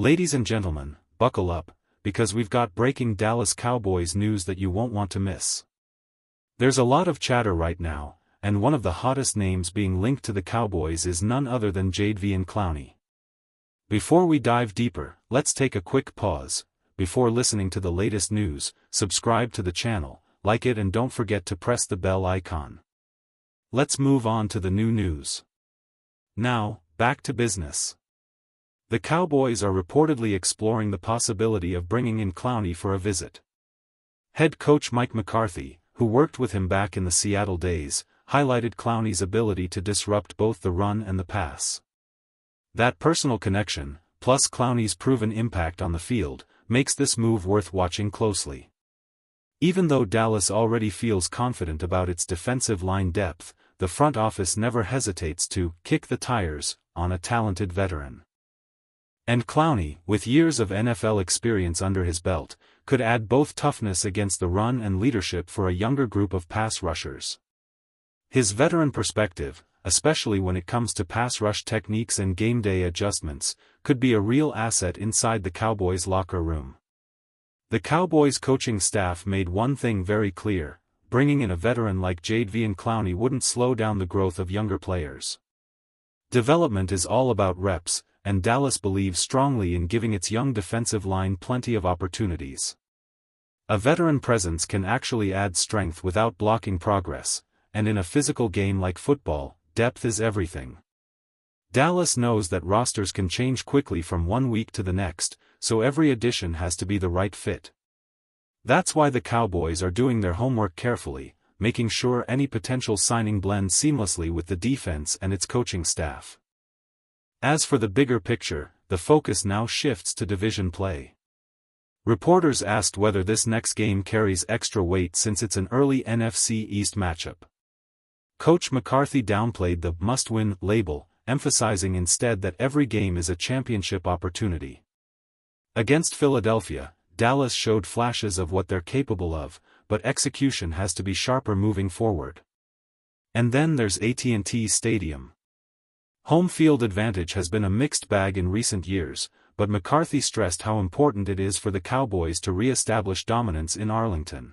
Ladies and gentlemen, buckle up, because we've got breaking Dallas Cowboys news that you won't want to miss. There's a lot of chatter right now, and one of the hottest names being linked to the Cowboys is none other than Jadeveon Clowney. Before we dive deeper, let's take a quick pause. Before listening to the latest news, subscribe to the channel, like it, and don't forget to press the bell icon. Let's move on to the new news. Now, back to business. The Cowboys are reportedly exploring the possibility of bringing in Clowney for a visit. Head coach Mike McCarthy, who worked with him back in the Seattle days, highlighted Clowney's ability to disrupt both the run and the pass. That personal connection, plus Clowney's proven impact on the field, makes this move worth watching closely. Even though Dallas already feels confident about its defensive line depth, the front office never hesitates to kick the tires on a talented veteran. And Clowney, with years of NFL experience under his belt, could add both toughness against the run and leadership for a younger group of pass rushers. His veteran perspective, especially when it comes to pass rush techniques and game day adjustments, could be a real asset inside the Cowboys' locker room. The Cowboys' coaching staff made one thing very clear: bringing in a veteran like Jadeveon Clowney wouldn't slow down the growth of younger players. Development is all about reps, and Dallas believes strongly in giving its young defensive line plenty of opportunities. A veteran presence can actually add strength without blocking progress, and in a physical game like football, depth is everything. Dallas knows that rosters can change quickly from one week to the next, so every addition has to be the right fit. That's why the Cowboys are doing their homework carefully, making sure any potential signing blends seamlessly with the defense and its coaching staff. As for the bigger picture, the focus now shifts to division play. Reporters asked whether this next game carries extra weight since it's an early NFC East matchup. Coach McCarthy downplayed the must-win label, emphasizing instead that every game is a championship opportunity. Against Philadelphia, Dallas showed flashes of what they're capable of, but execution has to be sharper moving forward. And then there's AT&T Stadium. Home field advantage has been a mixed bag in recent years, but McCarthy stressed how important it is for the Cowboys to re-establish dominance in Arlington.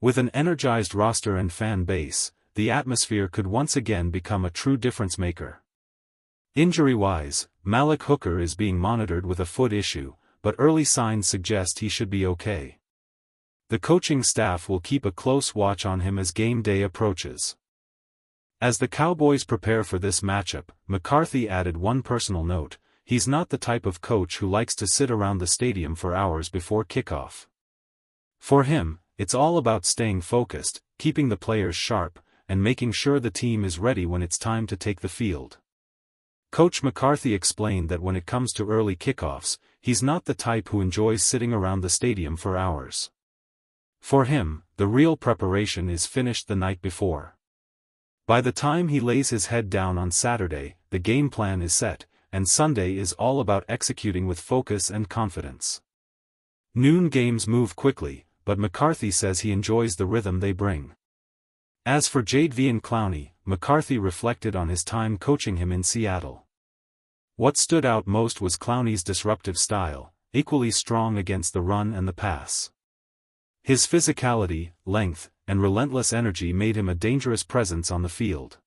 With an energized roster and fan base, the atmosphere could once again become a true difference-maker. Injury-wise, Malik Hooker is being monitored with a foot issue, but early signs suggest he should be okay. The coaching staff will keep a close watch on him as game day approaches. As the Cowboys prepare for this matchup, McCarthy added one personal note: he's not the type of coach who likes to sit around the stadium for hours before kickoff. For him, it's all about staying focused, keeping the players sharp, and making sure the team is ready when it's time to take the field. Coach McCarthy explained that when it comes to early kickoffs, he's not the type who enjoys sitting around the stadium for hours. For him, the real preparation is finished the night before. By the time he lays his head down on Saturday, the game plan is set, and Sunday is all about executing with focus and confidence. Noon games move quickly, but McCarthy says he enjoys the rhythm they bring. As for Jadeveon Clowney, McCarthy reflected on his time coaching him in Seattle. What stood out most was Clowney's disruptive style, equally strong against the run and the pass. His physicality, length, and relentless energy made him a dangerous presence on the field.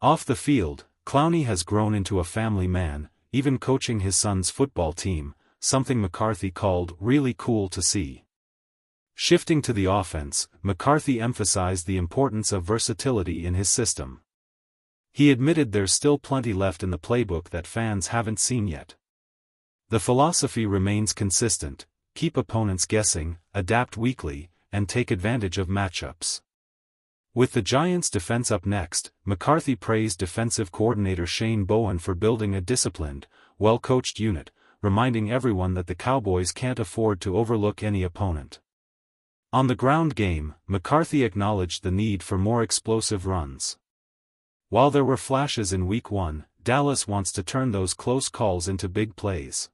Off the field, Clowney has grown into a family man, even coaching his son's football team, something McCarthy called really cool to see. Shifting to the offense, McCarthy emphasized the importance of versatility in his system. He admitted there's still plenty left in the playbook that fans haven't seen yet. The philosophy remains consistent: keep opponents guessing, adapt weekly, and take advantage of matchups. With the Giants' defense up next, McCarthy praised defensive coordinator Shane Bowen for building a disciplined, well-coached unit, reminding everyone that the Cowboys can't afford to overlook any opponent. On the ground game, McCarthy acknowledged the need for more explosive runs. While there were flashes in Week 1, Dallas wants to turn those close calls into big plays.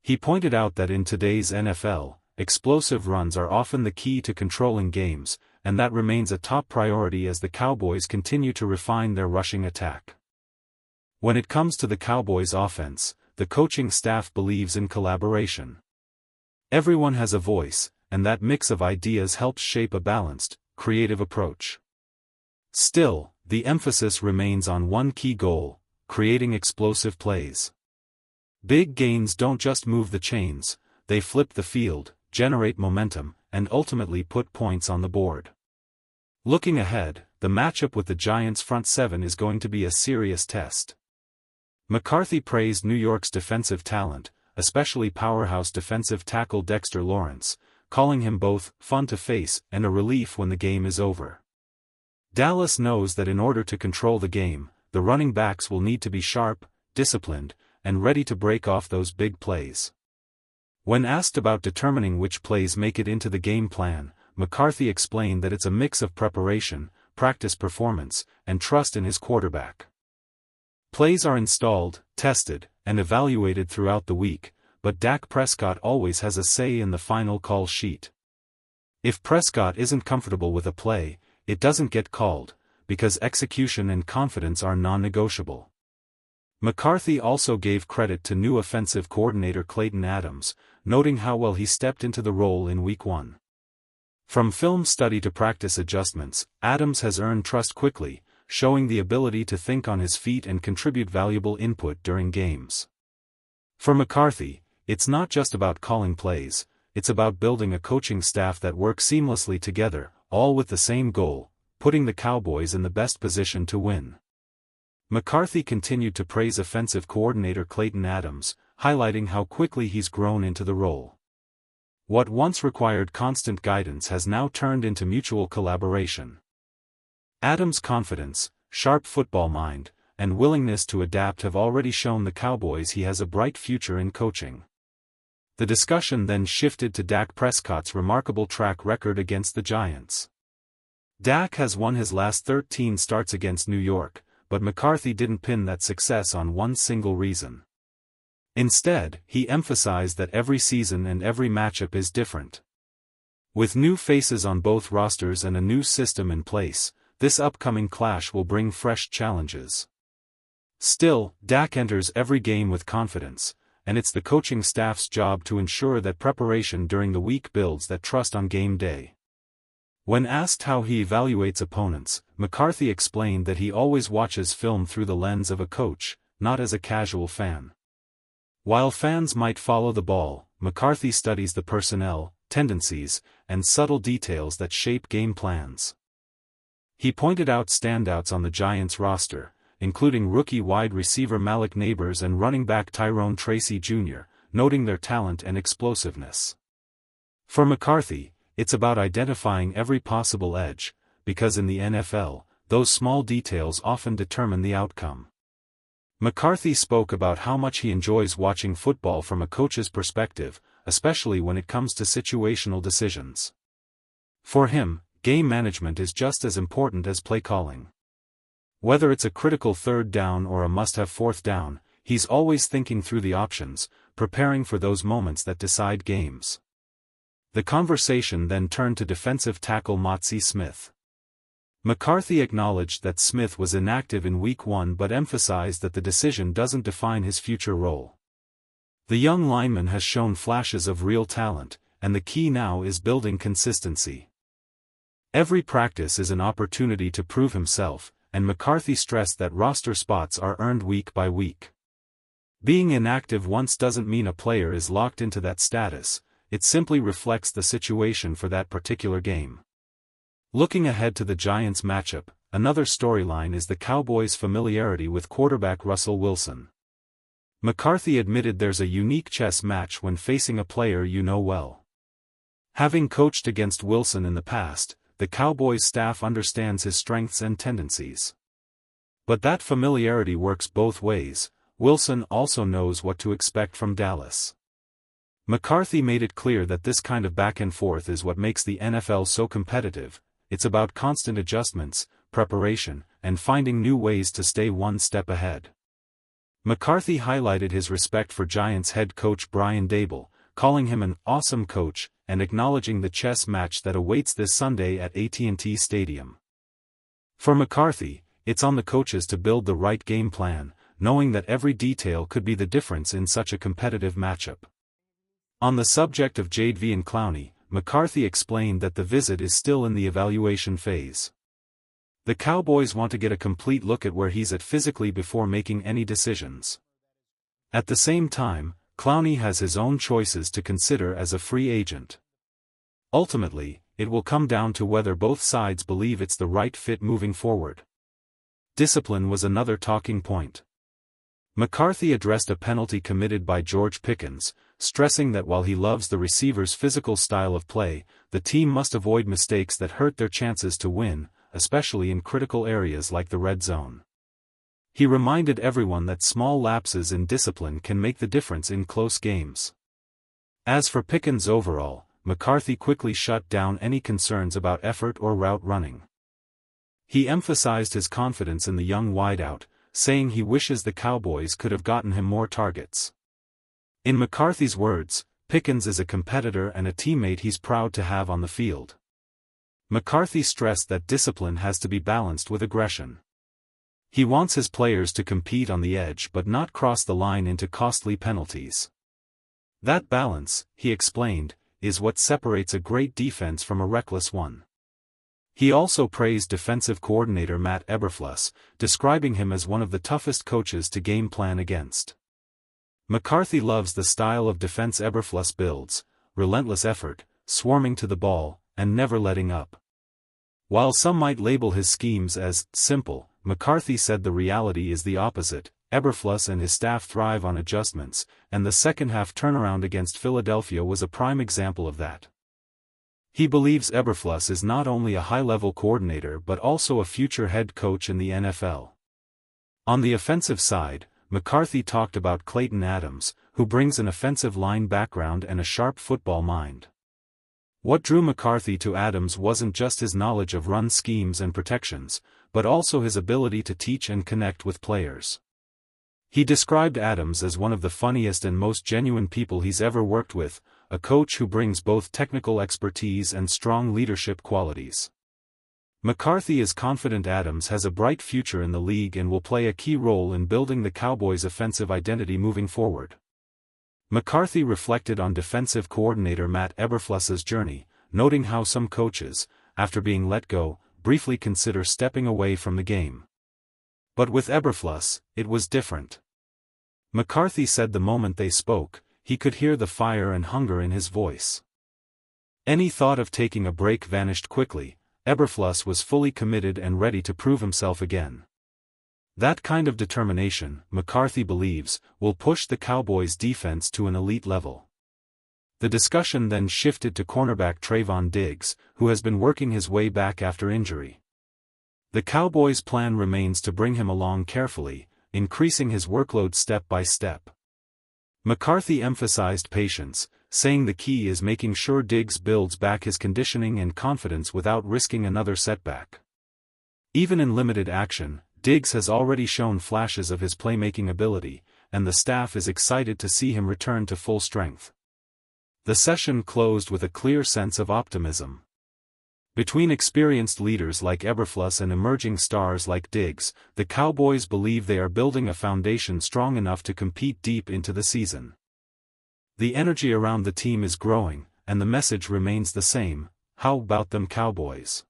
He pointed out that in today's NFL, explosive runs are often the key to controlling games, and that remains a top priority as the Cowboys continue to refine their rushing attack. When it comes to the Cowboys' offense, the coaching staff believes in collaboration. Everyone has a voice, and that mix of ideas helps shape a balanced, creative approach. Still, the emphasis remains on one key goal: creating explosive plays. Big gains don't just move the chains, they flip the field, generate momentum, and ultimately put points on the board. Looking ahead, the matchup with the Giants' front seven is going to be a serious test. McCarthy praised New York's defensive talent, especially powerhouse defensive tackle Dexter Lawrence, calling him both fun to face and a relief when the game is over. Dallas knows that in order to control the game, the running backs will need to be sharp, disciplined, and ready to break off those big plays. When asked about determining which plays make it into the game plan, McCarthy explained that it's a mix of preparation, practice performance, and trust in his quarterback. Plays are installed, tested, and evaluated throughout the week, but Dak Prescott always has a say in the final call sheet. If Prescott isn't comfortable with a play, it doesn't get called, because execution and confidence are non-negotiable. McCarthy also gave credit to new offensive coordinator Clayton Adams, noting how well he stepped into the role in Week 1. From film study to practice adjustments, Adams has earned trust quickly, showing the ability to think on his feet and contribute valuable input during games. For McCarthy, it's not just about calling plays, it's about building a coaching staff that works seamlessly together, all with the same goal: putting the Cowboys in the best position to win. McCarthy continued to praise offensive coordinator Clayton Adams, highlighting how quickly he's grown into the role. What once required constant guidance has now turned into mutual collaboration. Adams' confidence, sharp football mind, and willingness to adapt have already shown the Cowboys he has a bright future in coaching. The discussion then shifted to Dak Prescott's remarkable track record against the Giants. Dak has won his last 13 starts against New York, but McCarthy didn't pin that success on one single reason. Instead, he emphasized that every season and every matchup is different. With new faces on both rosters and a new system in place, this upcoming clash will bring fresh challenges. Still, Dak enters every game with confidence, and it's the coaching staff's job to ensure that preparation during the week builds that trust on game day. When asked how he evaluates opponents, McCarthy explained that he always watches film through the lens of a coach, not as a casual fan. While fans might follow the ball, McCarthy studies the personnel, tendencies, and subtle details that shape game plans. He pointed out standouts on the Giants roster, including rookie wide receiver Malik Nabers and running back Tyrone Tracy Jr., noting their talent and explosiveness. For McCarthy, it's about identifying every possible edge, because in the NFL, those small details often determine the outcome. McCarthy spoke about how much he enjoys watching football from a coach's perspective, especially when it comes to situational decisions. For him, game management is just as important as play calling. Whether it's a critical third down or a must-have fourth down, he's always thinking through the options, preparing for those moments that decide games. The conversation then turned to defensive tackle Motzie Smith. McCarthy acknowledged that Smith was inactive in Week 1 but emphasized that the decision doesn't define his future role. The young lineman has shown flashes of real talent, and the key now is building consistency. Every practice is an opportunity to prove himself, and McCarthy stressed that roster spots are earned week by week. Being inactive once doesn't mean a player is locked into that status, it simply reflects the situation for that particular game. Looking ahead to the Giants matchup, another storyline is the Cowboys' familiarity with quarterback Russell Wilson. McCarthy admitted there's a unique chess match when facing a player you know well. Having coached against Wilson in the past, the Cowboys staff understands his strengths and tendencies. But that familiarity works both ways. Wilson also knows what to expect from Dallas. McCarthy made it clear that this kind of back and forth is what makes the NFL so competitive. It's about constant adjustments, preparation, and finding new ways to stay one step ahead. McCarthy highlighted his respect for Giants head coach Brian Daboll, calling him an awesome coach, and acknowledging the chess match that awaits this Sunday at AT&T Stadium. For McCarthy, it's on the coaches to build the right game plan, knowing that every detail could be the difference in such a competitive matchup. On the subject of Jadvi and Clowney, McCarthy explained that the visit is still in the evaluation phase. The Cowboys want to get a complete look at where he's at physically before making any decisions. At the same time, Clowney has his own choices to consider as a free agent. Ultimately, it will come down to whether both sides believe it's the right fit moving forward. Discipline was another talking point. McCarthy addressed a penalty committed by George Pickens, stressing that while he loves the receiver's physical style of play, the team must avoid mistakes that hurt their chances to win, especially in critical areas like the red zone. He reminded everyone that small lapses in discipline can make the difference in close games. As for Pickens overall, McCarthy quickly shut down any concerns about effort or route running. He emphasized his confidence in the young wideout, saying he wishes the Cowboys could have gotten him more targets. In McCarthy's words, Pickens is a competitor and a teammate he's proud to have on the field. McCarthy stressed that discipline has to be balanced with aggression. He wants his players to compete on the edge but not cross the line into costly penalties. That balance, he explained, is what separates a great defense from a reckless one. He also praised defensive coordinator Matt Eberflus, describing him as one of the toughest coaches to game plan against. McCarthy loves the style of defense Eberflus builds: relentless effort, swarming to the ball, and never letting up. While some might label his schemes as simple, McCarthy said the reality is the opposite. Eberflus and his staff thrive on adjustments, and the second-half turnaround against Philadelphia was a prime example of that. He believes Eberflus is not only a high-level coordinator but also a future head coach in the NFL. On the offensive side, McCarthy talked about Clayton Adams, who brings an offensive line background and a sharp football mind. What drew McCarthy to Adams wasn't just his knowledge of run schemes and protections, but also his ability to teach and connect with players. He described Adams as one of the funniest and most genuine people he's ever worked with, a coach who brings both technical expertise and strong leadership qualities. McCarthy is confident Adams has a bright future in the league and will play a key role in building the Cowboys' offensive identity moving forward. McCarthy reflected on defensive coordinator Matt Eberflus's journey, noting how some coaches, after being let go, briefly consider stepping away from the game. But with Eberflus, it was different. McCarthy said the moment they spoke, he could hear the fire and hunger in his voice. Any thought of taking a break vanished quickly. Eberflus was fully committed and ready to prove himself again. That kind of determination, McCarthy believes, will push the Cowboys' defense to an elite level. The discussion then shifted to cornerback Trevon Diggs, who has been working his way back after injury. The Cowboys' plan remains to bring him along carefully, increasing his workload step by step. McCarthy emphasized patience, saying the key is making sure Diggs builds back his conditioning and confidence without risking another setback. Even in limited action, Diggs has already shown flashes of his playmaking ability, and the staff is excited to see him return to full strength. The session closed with a clear sense of optimism. Between experienced leaders like Eberflus and emerging stars like Diggs, the Cowboys believe they are building a foundation strong enough to compete deep into the season. The energy around the team is growing, and the message remains the same: how about them Cowboys?